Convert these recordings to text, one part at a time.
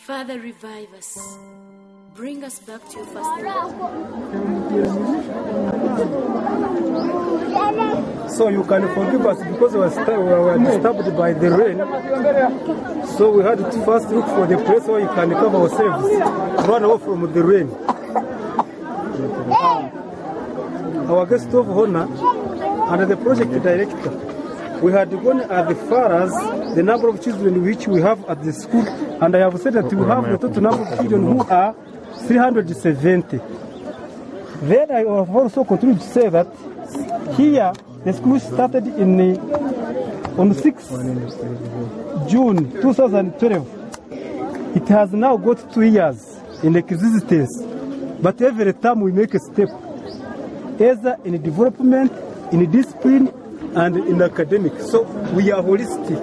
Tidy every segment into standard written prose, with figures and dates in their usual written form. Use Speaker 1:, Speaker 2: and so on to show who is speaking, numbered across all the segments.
Speaker 1: Father, revive us. Bring us back to your first love.
Speaker 2: So you can forgive us because we were disturbed by the rain. So we had to first look for the place where you can cover ourselves, run away from the rain. Our guest of honor and the project director, we had gone as far as the number of children which we have at the school, and I have said that we have the total number of children who are 370. Then I have also continued to say that here the school started on 6 June 2012. It has now got 2 years in existence, but every time we make a step, either in development, in discipline, and in academic. So we are holistic.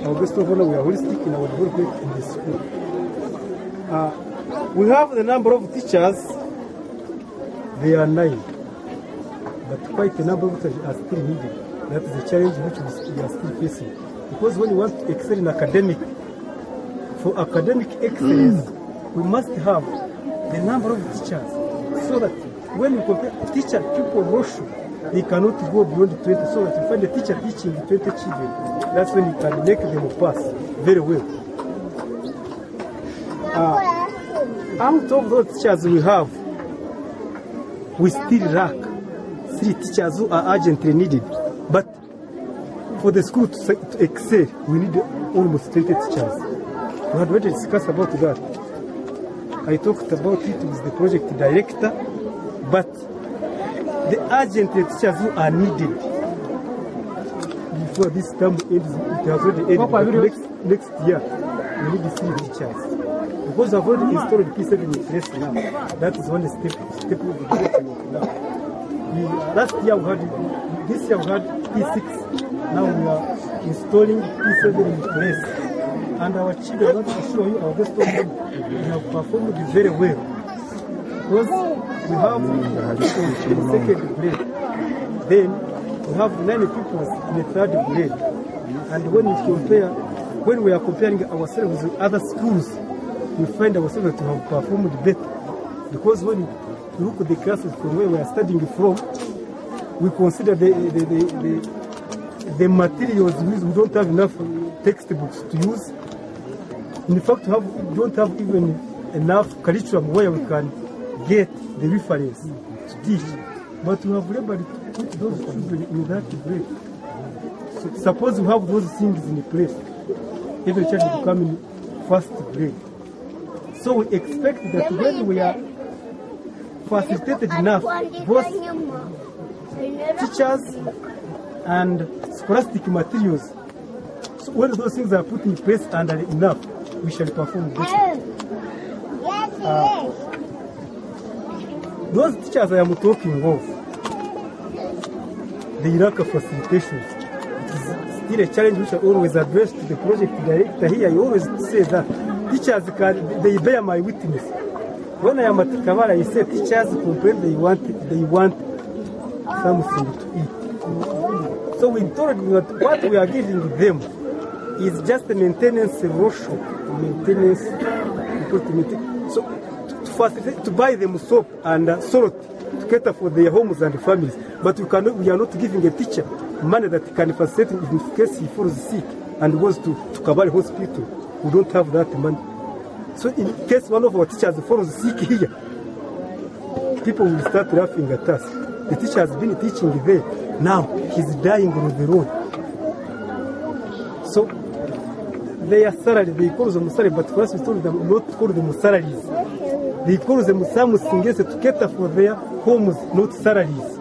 Speaker 2: Our guest of honor, we are holistic in our development in the school. We have the number of teachers, they are 9. But quite a number of teachers are still needed. That is a challenge which we are still facing. Because when you want to excel in academic, for academic excellence, we must have the number of teachers. So that when we compare teacher pupil ratio, they cannot go beyond 20, so that you find a teacher teaching 20 children. That's when you can make them pass very well. Out of those teachers we have, we still lack 3 teachers who are urgently needed. But for the school to excel, we need almost 20 teachers. We had already discussed about that. I talked about it with the project director, but the urgent teachers who are needed before this term ends, it has already ended. Next year, we need 3 teachers. Because I've already installed P7 in place now. That is one step we'll be taking now. Last year we had, this year we had P6. Now we are installing P7 in place. And our children, I want to show you our best of them, they have performed very well. Because we have in the 2nd grade, then we have 9 pupils in the 3rd grade. And when we are comparing ourselves with other schools, we find ourselves to have performed better. Because when you look at the classes from where we are studying from, we consider the materials we don't have enough textbooks to use. In fact, we don't have even enough curriculum where we can get the reference to teach. But we have labored to put those children in that grade. So suppose we have those things in place, every child will come in 1st grade. So we expect that when we are facilitated enough, both teachers and scholastic materials, so when those things are put in place and are enough, we shall perform better. Those teachers I am talking of, they lack of facilitation. It is still a challenge which I always address to the project director here. I always say that teachers they bear my witness. When I am at Kavala, I say teachers complain they want something to eat. So we told them that what we are giving them is just a maintenance ratio, so to facilitate, to buy them soap and salt to cater for their homes and families. But we are not giving a teacher money that can facilitate in case he falls sick and goes to Kabale Hospital. We don't have that money. So in case one of our teachers falls sick here, people will start laughing at us. The teacher has been teaching there. Now he's dying on the road. So their salary, they call them salary, but for us we told them not to call them salaries. They call them something else to cater for their homes, not salaries.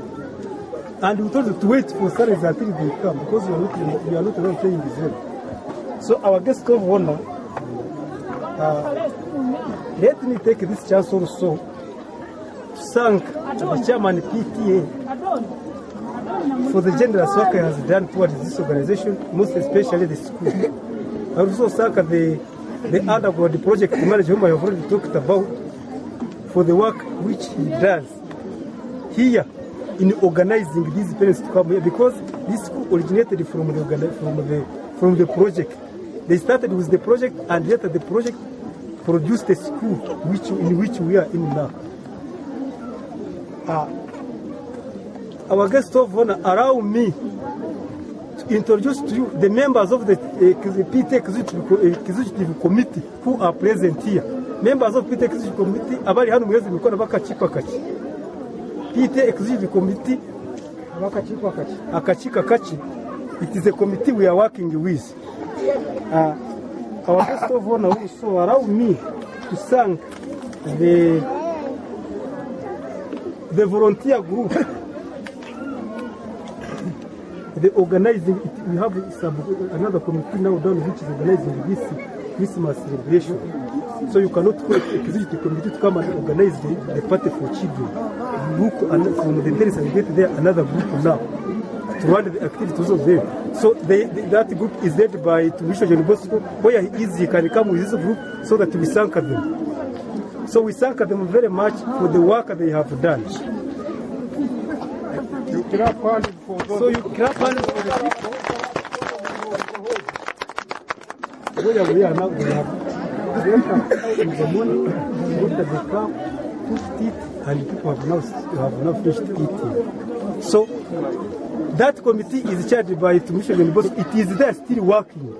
Speaker 2: And we told them to wait for salaries until they come, because we are not around playing with them. So our guest of honor, let me take this chance also to thank the chairman PTA for the generous work he has done towards this organization, most especially the school. I also thank the undergrad project manager whom I have already talked about for the work which he does here in organizing these parents to come here, because this school originated from the project. They started with the project, and later the project produced a school in which we are in now. Our guest of honor, allow me to introduce to you the members of the PT Executive Committee who are present here. Members of PT Executive Committee, abari hano mwezi mikono bakachikwa kachi. PT Executive Committee, akachika kachi. It is a committee we are working with. Our guest of honor also allow me to thank the volunteer group. The organizing, we have another committee now done which is organizing this Christmas celebration. So you cannot call the executive committee to come and organize the party for children. Look from the days and get there another group now to run the activities of them. So that group is led by Tumisho Bosco, where he can come with this group so that we thank them. So we thank them very much for the work they have done.
Speaker 3: You clap hands for those.
Speaker 2: So you clap hands for the people. Where we are now, we have in the morning, after the camp, cooked it, and people have now finished eating. So that committee is chaired by Tumisho Bosco. It is there still working.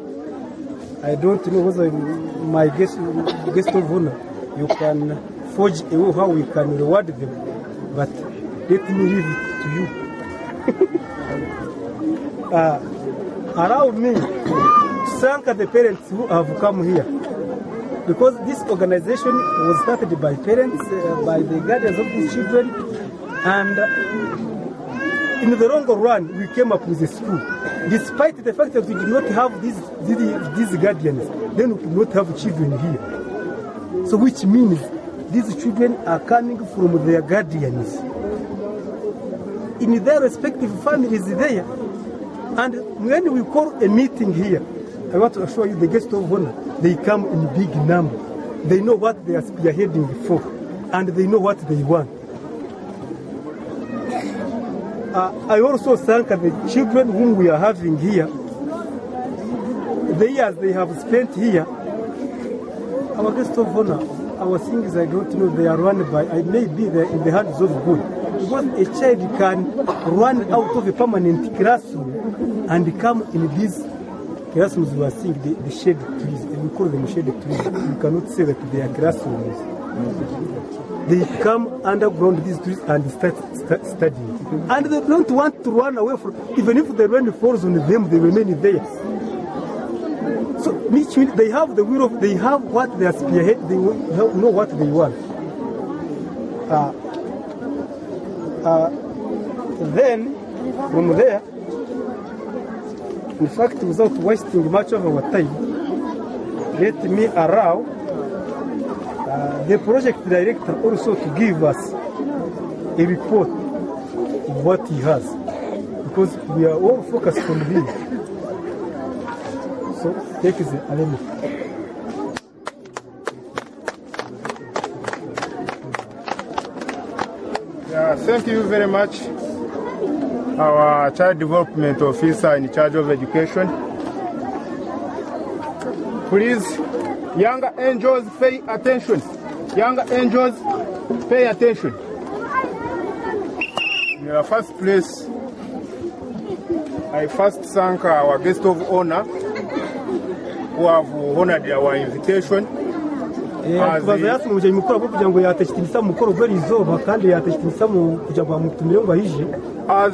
Speaker 2: I don't know whether my guest of honor, you can forge a way how we can reward them, but let me leave it to you. Allow me to thank the parents who have come here, because this organization was started by parents, by the guardians of these children, and in the long run we came up with a school. Despite the fact that we did not have these guardians, then we could not have children here. So which means these children are coming from their guardians in their respective families there. And when we call a meeting here, I want to assure you the guests of honor, they come in big number. They know what they are spearheading for, and they know what they want. I also thank the children whom we are having here. The years they have spent here, our guests of honor, our things I don't know, they are run by, I may be there in the hands of God. Because a child can run out of a permanent classroom and come in these classrooms we are seeing, the shade trees, we call them shade trees. We cannot say that they are classrooms. They come underground these trees and start studying. And they don't want to run away from, even if the rain falls on them, they remain there. So which means they have the will of, they have what they are spearhead, they know what they want. Then, from there, in fact, without wasting much of our time, let me allow the project director also to give us a report of what he has, because we are all focused on him. So, take the element.
Speaker 3: Thank you very much, our child development officer in charge of education. Please, younger angels, pay attention. Younger angels, pay attention. In the first place, I first thank our guest of honor who have honored our invitation. As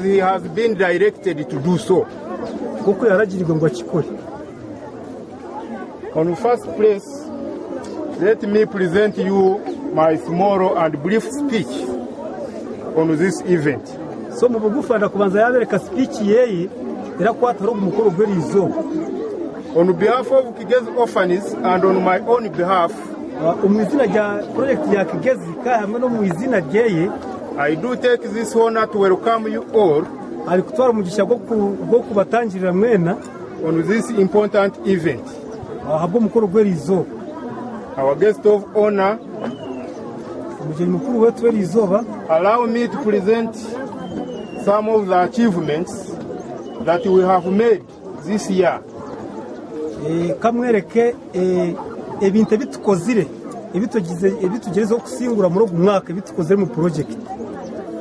Speaker 3: he has been directed to do so. On the first place, let me present you my small and brief speech on this event.
Speaker 2: So speech
Speaker 3: on behalf of Kigezi Orphans and on my own behalf, I do take this honor to welcome you all on this important event. Our guest of honor, allow me to present some of the achievements that we have made this year.
Speaker 2: Kamwereke ebintu bitukozire ebitugezeho kusingura muri mwaka ebitukoze mu project.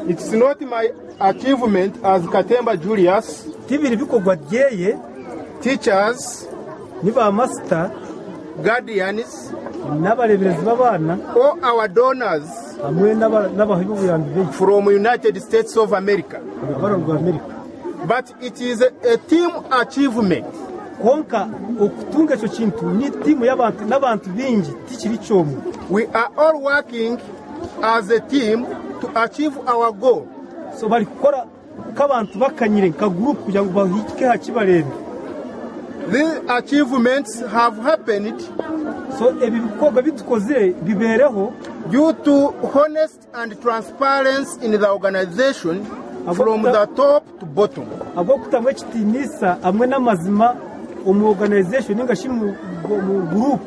Speaker 3: It's not my achievement as Katemba Julius.
Speaker 2: Tibiri bikogwa dyeye
Speaker 3: Teachers,
Speaker 2: niba master,
Speaker 3: guardians,
Speaker 2: n'abareberezi b'abana,
Speaker 3: all our donors
Speaker 2: hamwe n'abahibuyambi
Speaker 3: from United States of America. But it is a team achievement.
Speaker 2: Konka okutunga ekyo kintu ni timu y'abantu n'abantu bingi tikiri kyomu.
Speaker 3: We are all working as a team to achieve our goal.
Speaker 2: So bali kukora k'abantu bakanyire ka group kugira ngo bahike hakibarebe.
Speaker 3: These achievements have happened
Speaker 2: so ebi bikorwa bitukoze bibereho
Speaker 3: due to honest and transparency in the organization from the top to bottom.
Speaker 2: Abo kutamwe kitinisa amwe n'amazima mu organization ingashi mu group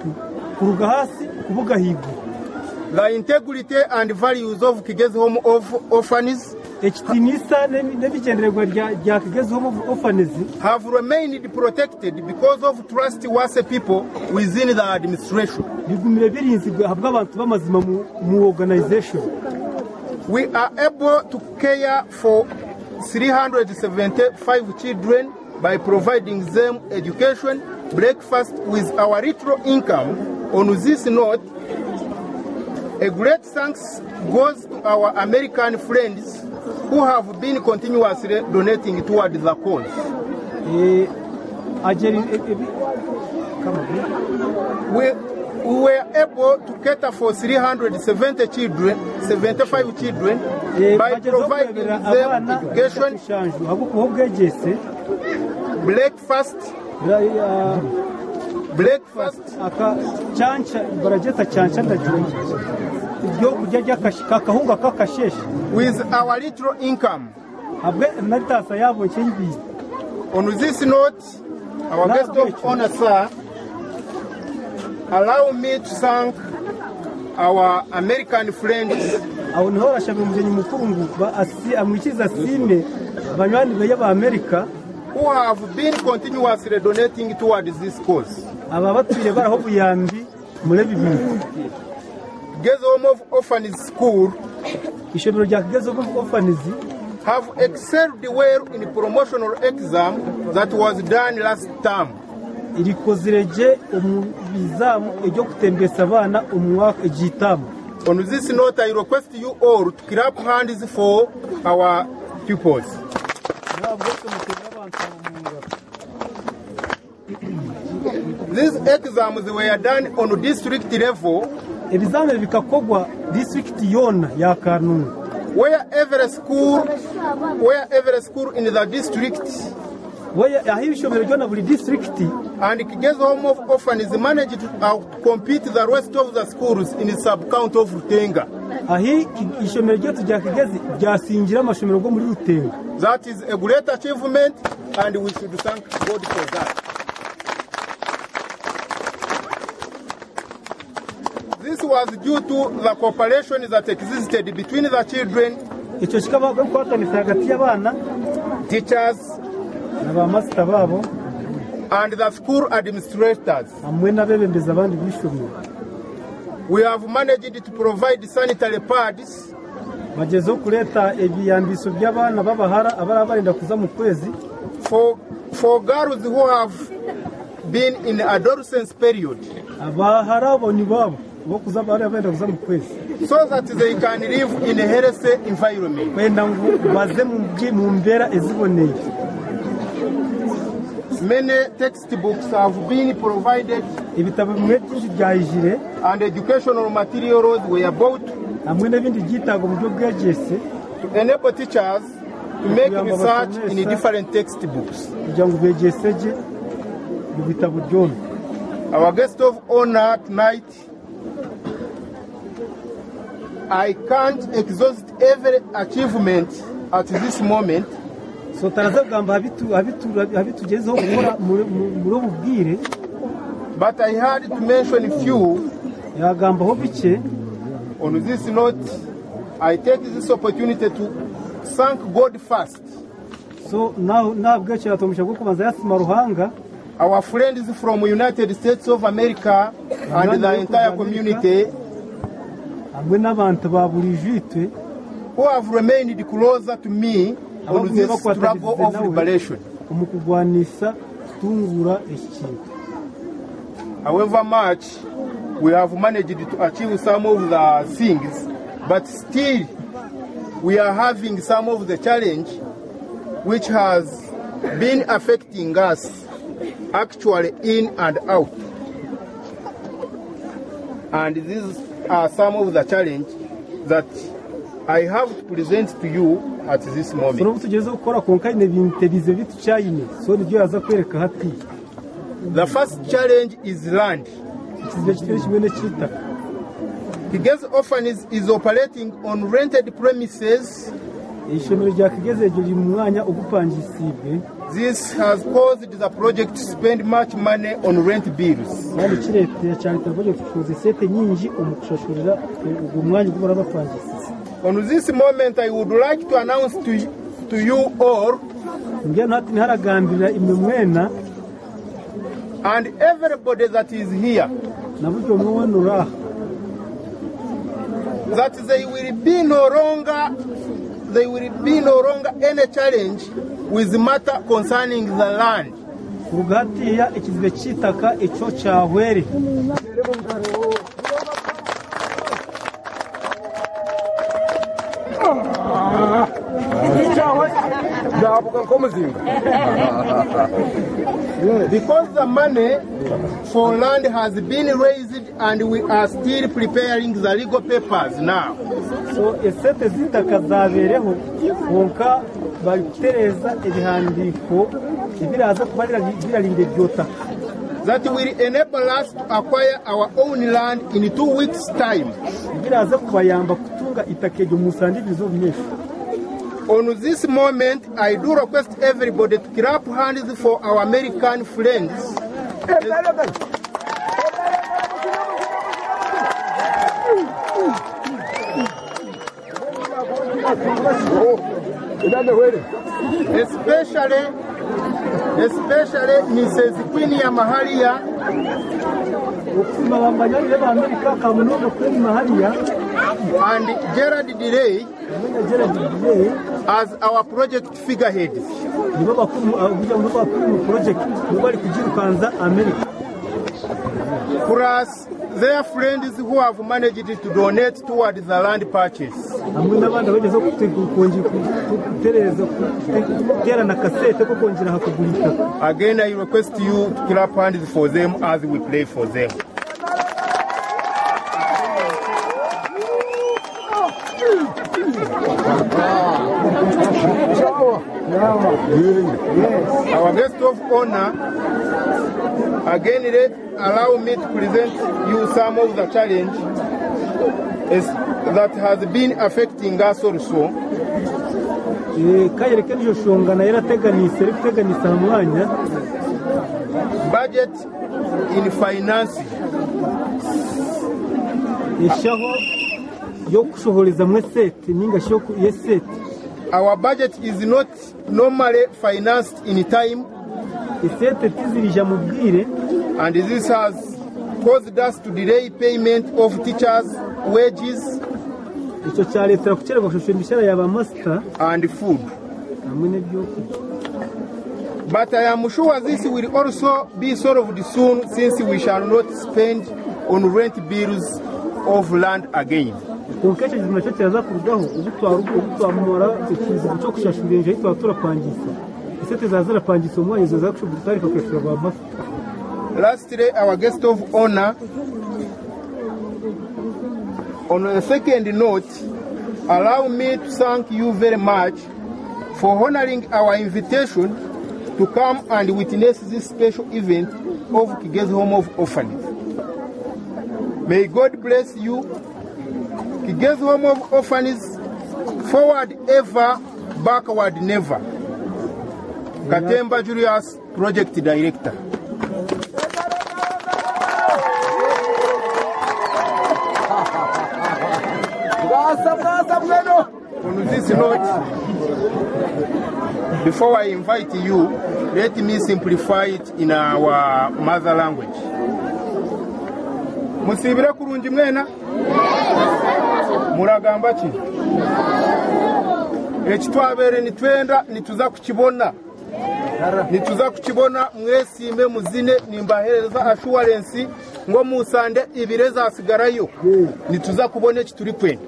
Speaker 2: kuruga hasi kubuga higo.
Speaker 3: The integrity and values of Kigezi Orphans have remained protected because of trustworthy people within the administration. We are able to care for 375 children by providing them education, breakfast with our little income. On this note, a great thanks goes to our American friends who have been continuously donating toward the cause. We were able to cater for 375 children by providing them education, breakfast, with our little income. On this note, our guest of honor, sir, allow me to thank our American friends who have been continuously donating towards this cause. Kigezi Orphans School have excelled well in the promotional exam that was done last term. On this note, I request you all to clap hands for our pupils. These exams were done on district level, where every school in the district and Kigezi Orphans managed to compete the rest of the schools in the sub-count of Rutenga. That is a great achievement, and we should thank God for that. This was due to the cooperation that existed between the children, teachers, and the school administrators. We have managed to provide sanitary pads for girls who have been in the adolescence period, so that they can live in a healthy environment. Many textbooks have been provided and educational materials were bought to enable teachers to make research in different textbooks. Our guest of honor tonight, I can't exhaust every achievement at this moment,
Speaker 2: so but
Speaker 3: I had to mention a few. On this note, I take this opportunity to thank God first.
Speaker 2: So now
Speaker 3: our friends from United States of America and the entire community
Speaker 2: hamwe n'abantu baburijitwe
Speaker 3: who have remained closer to me on this struggle of liberation.
Speaker 2: umukugwanisa tungura ikintu.
Speaker 3: However much we have managed to achieve some of the things, but still we are having some of the challenge which has been affecting us actually in and out. And these are some of the challenge that I have to present to you at this moment. The first challenge is land. Kigezi Orphans is operating on rented premises. This has caused the project to spend much money on rent bills. On this moment, I would like to announce to you all and everybody that is here that there will be no longer any challenge with the matter concerning the land. Because the money for land has been raised and we are still preparing the legal papers now.
Speaker 2: So esete zitakazabereho konka balitereza ibihandiko ibiraza kubarira birarinde byota.
Speaker 3: That will enable us to acquire our own land in 2 weeks time.
Speaker 2: Ibiraza kubayamba kutunga itakejo musandibizo byinshi.
Speaker 3: On this moment, I do request everybody to clap hands for our American friends. Especially Mrs. Queen Mahalia and Gerard Delay as our project figureheads. Plus their friends who have managed to donate towards the land purchase. Again, I request you to clap hands for them as we pray for them. Our guest of honor, again, allow me to present you some of the challenge that has been affecting us also. Budget in finance. Our budget is not normally financed in time, and this has caused us to delay payment of teachers' wages and food. But I am sure this will also be solved soon, since we shall not spend on rent bills of land again. Lastly, our guest of honor, on a second note, allow me to thank you very much for honoring our invitation to come and witness this special event of Kigezi Home of Orphans. May God bless you. Kigezi Home of Orphans, forward ever, backward never. Katemba Julius, Project Director. On this note, before I invite you, let me simplify it in our mother language. Musibira kurungi mwena? muragamba ki ekitwabere nitwenda nituza kukibona mwesime muzine nimbahereza assurance ngo musande ibireza asigarayo nituza kubona ekituri kwenda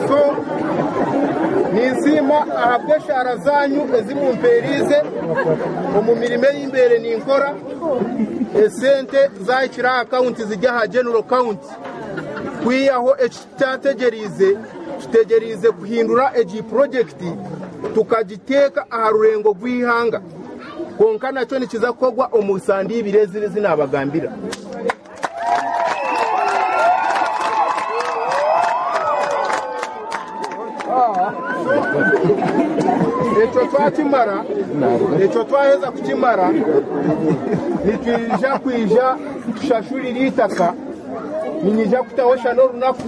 Speaker 3: so ninsima ahabweshara zanyu ezimumperize mu mirimo y'imbere ninkora esente zayikira account zijya ha general account kwiyaho ekitategerize tutegerize kuhindura egi project tukagiteka aha rurengo rw'ihanga konka nacyo nikiza kogwa omusandi y'ibirezi zinabagambira Echo twaheza kukimara nitwija kwija tushashurira itaka ninija kutawosha n'orunaku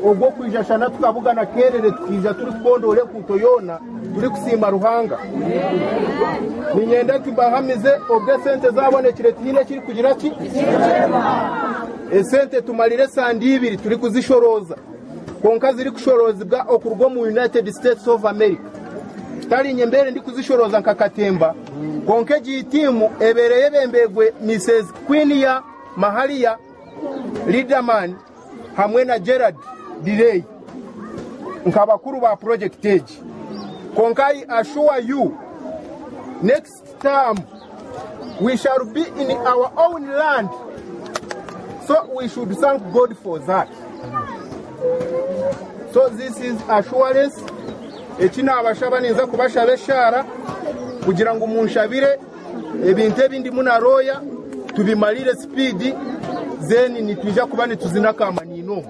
Speaker 3: ogwo kwija shana tukabugana kerere tukija turi kondole kutoyona turi kusimba ruhanga ninyenda tubahamize obwe sente zabonekire tihine kiri kugira ki esente tumalire sandi ibiri turi kuzishoroza konka ziri kushorozibwa okurwo mu United States of America tali nyembere ndi kuzishoroza nkakatemba konke gitimu ebereye bembegwe Mrs. Queen ya Mahalia Leaderman hamwe na Gerard Delay nkabakuru ba project age konkai assure you next term we shall be in our own land, so we should thank God for that. So this is assurance. Ekina abashaba ninza kubashabe shara kugira ngo munshabire ebintu ebindi munaroya tubimalire speed zeni nitwija kubane tuzinaka manino.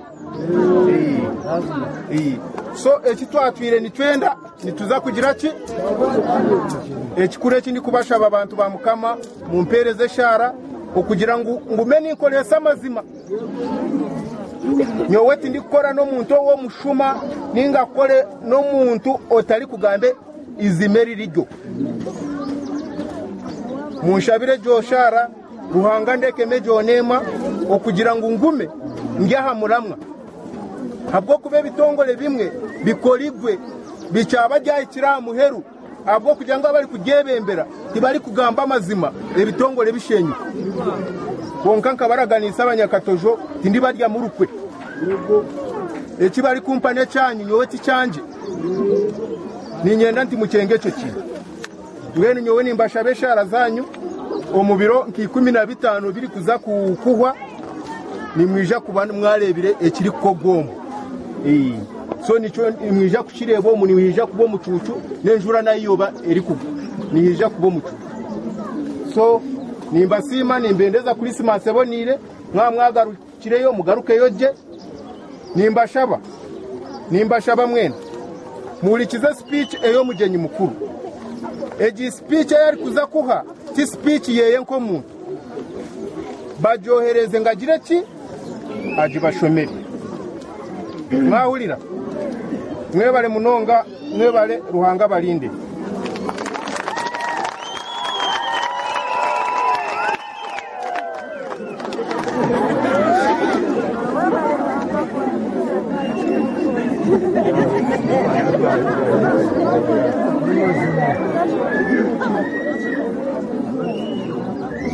Speaker 3: So ekitwatwire nitwenda nituza kugira ki ekikure kindi kubashaba abantu ba mukama mumpereze shara okugira ngo ngumeni nkolesa mazima nyoweti ndikora no muntu wo mushuma ninga kole no muntu otali kugambe izimeri rijyo munshabire joshara ruhanga ndeke mejo nema okugira ngo ngume ngyaha muramwa habwo kube bitongole bimwe bikoligwe bicyaba ryayikira muheru abwo kugira ngo abari kugebembera tibari kugamba amazima ebitongole bishenye konka nkabaraganisa abanyakatojo tindi barya murukwe ekibari kumpane cyanyu nyoweti cyanje ninyenda nti mukenge cyo ki wene nyowe nimbashabe shara zanyu omubiro nki 15 biri kuza kukuhwa nimwija kubana mwarebire ekiri kogombo so nicho imwija kukirebo mu niwija kubo mucucu nenjura nayoba eri kugo nihija kubo mucucu so nimbasima nimbendeza Christmas ebonire mwagarukireyo mugaruke yoje nimbashaba mwene mulikize speech eyo mugenyi mukuru eji speech yari kuza kuha ti speech yeye nko muntu bajohereze ngagire ki ajibashomere mwahulira mwebale munonga mwebale ruhanga balinde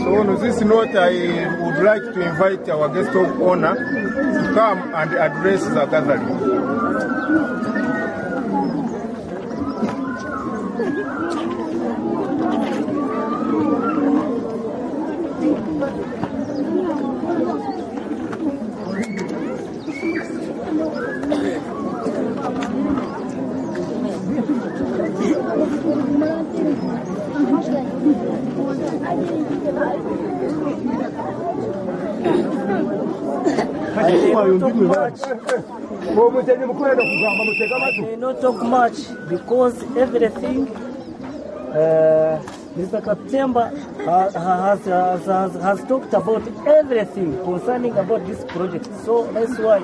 Speaker 3: So on this note, I would like to invite our guest of honor to come and address the gathering.
Speaker 4: I not talk much because everything Mr. Katemba has talked about everything concerning about this project. So that's why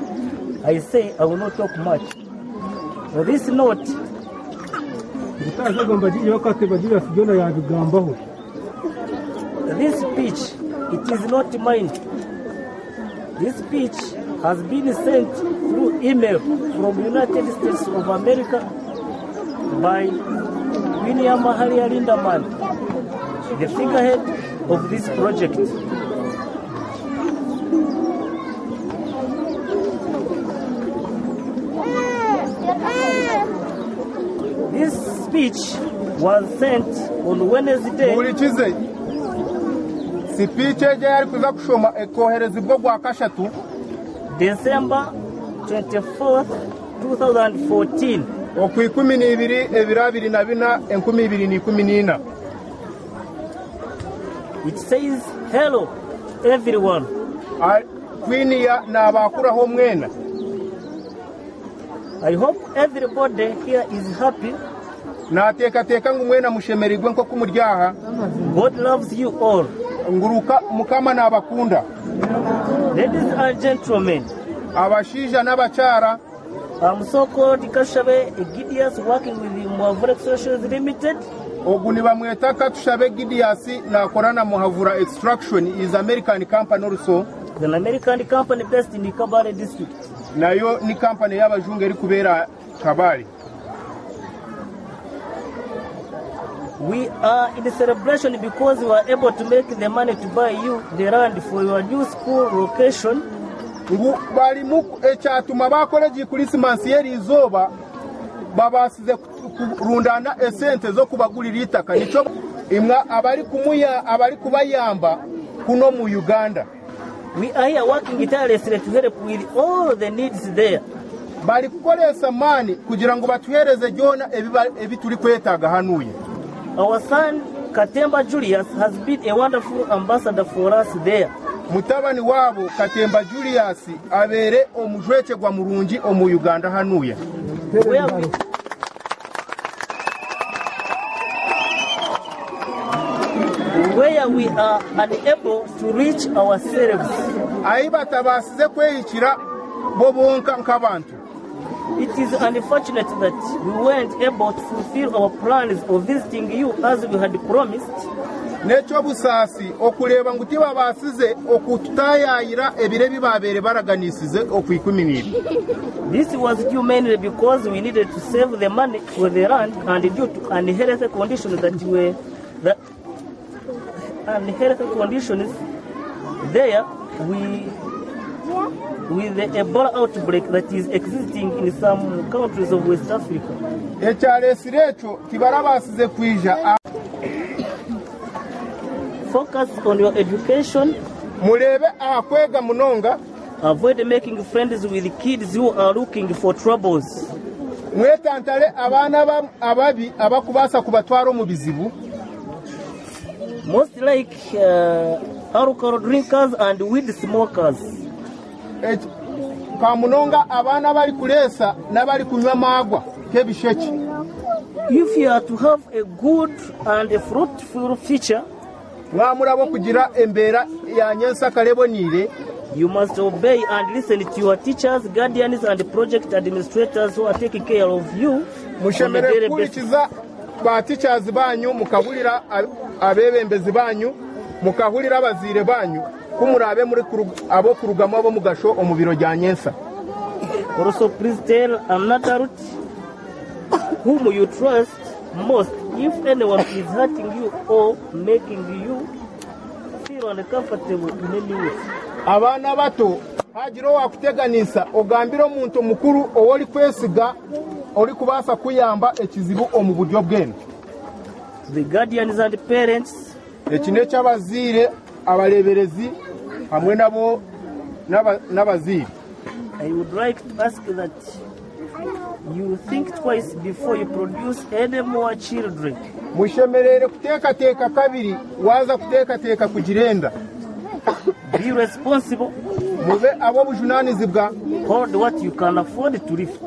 Speaker 4: I say I will not talk much. On this note, this speech, it is not mine. This speech has been sent through email from United States of America by William Mahalia Lindemann, the figurehead of this project. This speech was sent on Wednesday. December 24th, 2014. It says, hello, everyone. I hope everybody here is happy. God loves you all. Ladies and gentlemen, I'm so-called Katushabe Egidius, working with the Muhavura Extractions Limited.
Speaker 3: Extraction is American company also.
Speaker 4: An American company based in the Kabale district.
Speaker 3: Nayo ni company y'abajungu eri kubera Kabale.
Speaker 4: We are in the celebration because we were able to make the money to buy you the land for your new school location.
Speaker 3: Bali mu ekyatuma bakoleji Christmas yeri izoba babasize kurundana esente zo kubagulira itaka nico imwa abali kubayamba kuno mu Uganda.
Speaker 4: We are here working tirelessly to help with all the needs there.
Speaker 3: Bali kukolesa mani kugira ngo batuhereze jona ebituli kwetaga hanuye.
Speaker 4: Our son Katemba Julius has been a wonderful ambassador for us there.
Speaker 3: Mutabani wabo Katemba Julius abere omujweke gwa murungi omu Uganda hanuya.
Speaker 4: Where we are unable to reach ourselves.
Speaker 3: Aibatabasize kweyikira bobonka nkabantu.
Speaker 4: It is unfortunate that we weren't able to fulfill our plans of visiting you as we had promised.
Speaker 3: Necho busasi okuleba nguti babasize okutayayira ebirebi babere baraganisize okwikumini.
Speaker 4: This was due mainly because we needed to save the money for the land and due to unhealthy conditions there with the Ebola outbreak that is existing in some countries of West Africa. Focus on your education. Avoid making friends with kids who are looking for troubles. Most like alcohol drinkers and weed smokers.
Speaker 3: If
Speaker 4: you are to have a good and a fruitful future, you must obey and listen to your teachers, guardians, and project administrators who are taking care of you on a daily basis.
Speaker 3: Teachers banyu mukabulira abebembezi banyu mukahulira abazire banyu kumurabe muri abo kurugamo abo mugasho omubiro gya nyensa.
Speaker 4: Also please tell another route whom you trust most if anyone is hurting you or making you feel uncomfortable in any way.
Speaker 3: Abana bato hagiro wakuteganisa ogambira omuntu mukuru owoli kwesiga oli kubasa kuyamba ekizibu omu buryo bwenu.
Speaker 4: The guardians and parents,
Speaker 3: ekine ky'abazire abaleberezi hamwe nabo n'abazire.
Speaker 4: I would like to ask that you think twice before you produce any more children.
Speaker 3: Mushemerere kuteekateeka kabiri waza kuteekateeka kugirenda.
Speaker 4: Be responsible.
Speaker 3: Mube abo bujunaanizibwa.
Speaker 4: Hold what you can afford to lift.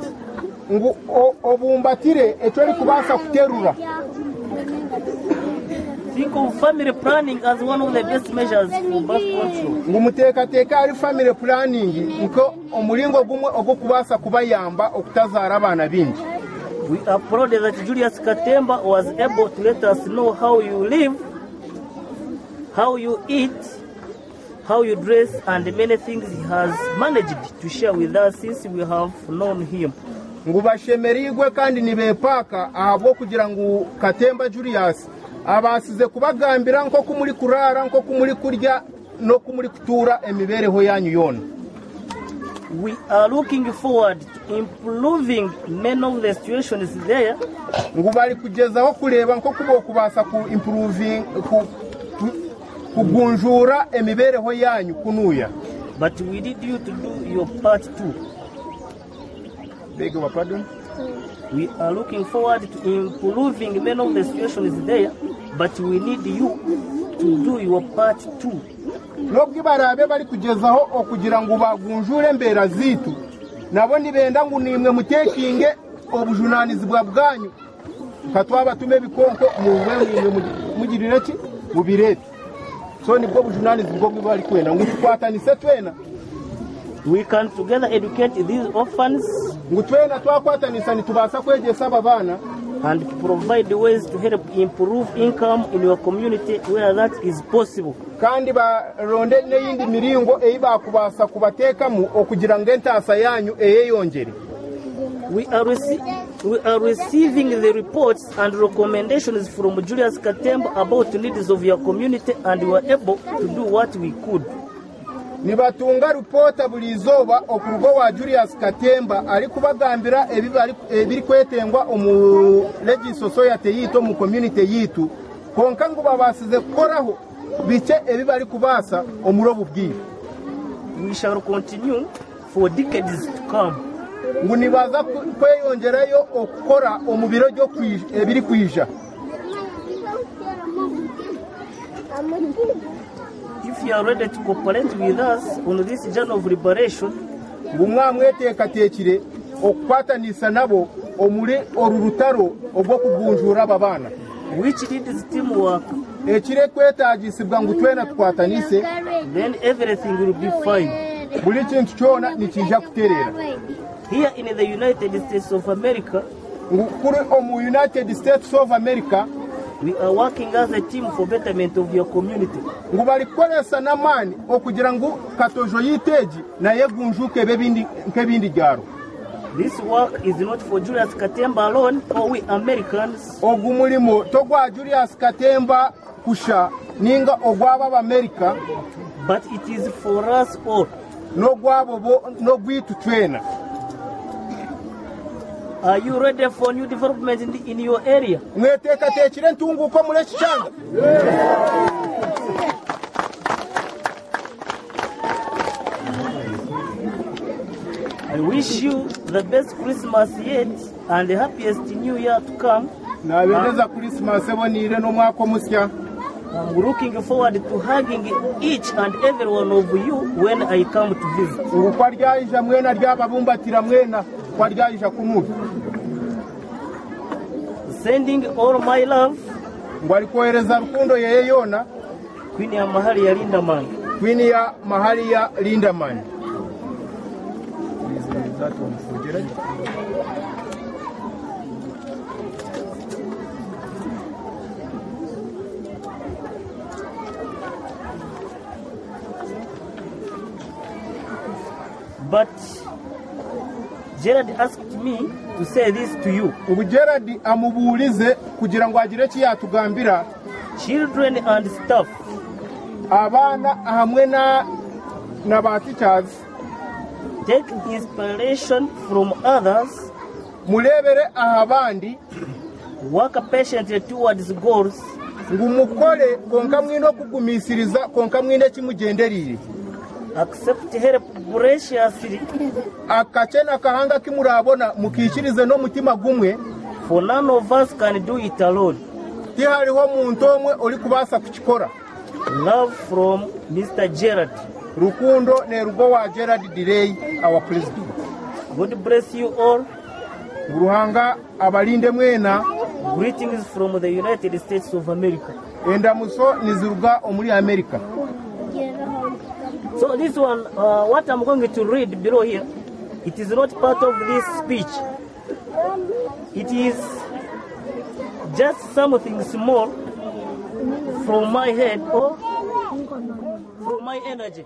Speaker 3: Ngu obumbatire etwali kubasa kuterura.
Speaker 4: Think of family planning as one of the best measures for birth control.
Speaker 3: Ngu muteekateeka ali family planning nko omulingo gumwe ogwokubasa kubayamba okutazaara abaana bingi.
Speaker 4: We applaud that Julius Katemba was able to let us know how you live how you eat, how you dress, and many things he has managed to share with us since we have known him.
Speaker 3: Ngo bashemerigwe kandi nibepaka ahabo kugira ngo Katemba Julius abasize kubagambira nko kumuri kurara nko kumuri kurya no kumuri kutura emibereho yanyu yona.
Speaker 4: We are looking forward to improving many of the situations there.
Speaker 3: Ngo bari kugezaho kureba nko kubo kubasa ku improving kugunjura emibereho yanyu kunuya.
Speaker 4: But we need you to do your part too.
Speaker 3: Beg your pardon?
Speaker 4: We are looking forward to improving many of the situations there, but we need you to do your part too.
Speaker 3: Nobwo barabe bari kugezaho okugira ngo bagunjure mbera zitu nabo nibenda ngo nimwe mutekinge obujunanizi bwa bwanyu katwaba tume bikonko muwe mugirire ki mubirete so nibwo bujunanizi bwo bari kwenda ngo twatanise twena.
Speaker 4: We can together educate these orphans
Speaker 3: ngo twena twakwatanisa nitubasa kwegesa abana
Speaker 4: and provide ways to help improve income in your community where that is possible.
Speaker 3: Kandi baronde n'eyindi miringo eyibakubasa kubatekamu okugira ngo entasa yanyu eyeyongere.
Speaker 4: We are receiving the reports and recommendations from Julius Katemba about the needs of your community, and we were able to do what we could.
Speaker 3: Nibatunga ripota buli izoba okurugo wa Julius Katemba ari kubagambira ebiri kwetengwa omu Legis Society yito mu community yitu konka ngo babasize koraho bice ebibari kubasa omurobo bwire.
Speaker 4: We shall continue for decades to come.
Speaker 3: Ngo nibaza kweyongerayo okukora omubiro ryo ebiri kwija.
Speaker 4: If you are ready to cooperate with us on this journey of liberation,
Speaker 3: mwetekatekire okukwatanisa nabo omuri orurutaro obwo kugunjura abana
Speaker 4: which needs teamwork,
Speaker 3: ekire kwetagisibwa ngo twena tukwatanise,
Speaker 4: then everything will be fine.
Speaker 3: Buli kintu kyona nikija kuterera.
Speaker 4: Here in the United States of America,
Speaker 3: kuri omu United States of America,
Speaker 4: we are working as a team for betterment of your community.
Speaker 3: Ngo bari kukolesa namani okugira ngo katojo yiteji na yegunjuke nkebindi gyaro.
Speaker 4: This work is not for Julius Katemba alone, or we Americans.
Speaker 3: Ogumulimo togwa Julius Katemba kusha ninga ogwaba America,
Speaker 4: but it is for us all.
Speaker 3: No gwabo no gwitu twena.
Speaker 4: Are you ready for new development in your area?
Speaker 3: Mwetekatekire ntunguko mule kichanga.
Speaker 4: I wish you the best Christmas yet and the happiest new year to come.
Speaker 3: Nabendeza Christmas ebonire no mwaka musya.
Speaker 4: I'm looking forward to hugging each and every one of you when I come to visit.
Speaker 3: Ukwaryaija mwena ryababumbatira mwena kwaryaija kumubi.
Speaker 4: Sending all my love.
Speaker 3: Ngwali kohereza rukundo yeye yona.
Speaker 4: Queen ya mahali ya Lindaman.
Speaker 3: Queen ya mahali ya Lindaman.
Speaker 4: But Gerard asked me to say this to you.
Speaker 3: Ubu Gerard amubulize kugira ngo agire ki yatugambira.
Speaker 4: Children and staff.
Speaker 3: Abana hamwe na ba teachers.
Speaker 4: Take inspiration from others.
Speaker 3: Mulebere abandi.
Speaker 4: Work patiently towards goals.
Speaker 3: Ngumukole konka mwino kugumisiriza konka mwine kimugenderire.
Speaker 4: Accept help graciously.
Speaker 3: Akachena kahanga kimurabona mukishirize no mutima gumwe.
Speaker 4: For none of us can do it alone.
Speaker 3: Tihariho muntu omwe oli kubasa kukikora.
Speaker 4: Love from Mr. Gerard.
Speaker 3: Rukundo ne rugo wa Gerard Delay, our president.
Speaker 4: God bless you all.
Speaker 3: Ruhanga abalinde mwena.
Speaker 4: Greetings from the United States of America.
Speaker 3: Enda muso niziruga omuri America.
Speaker 4: So this one, what I'm going to read below here, it is not part of this speech. It is just something small from my head, or from my energy.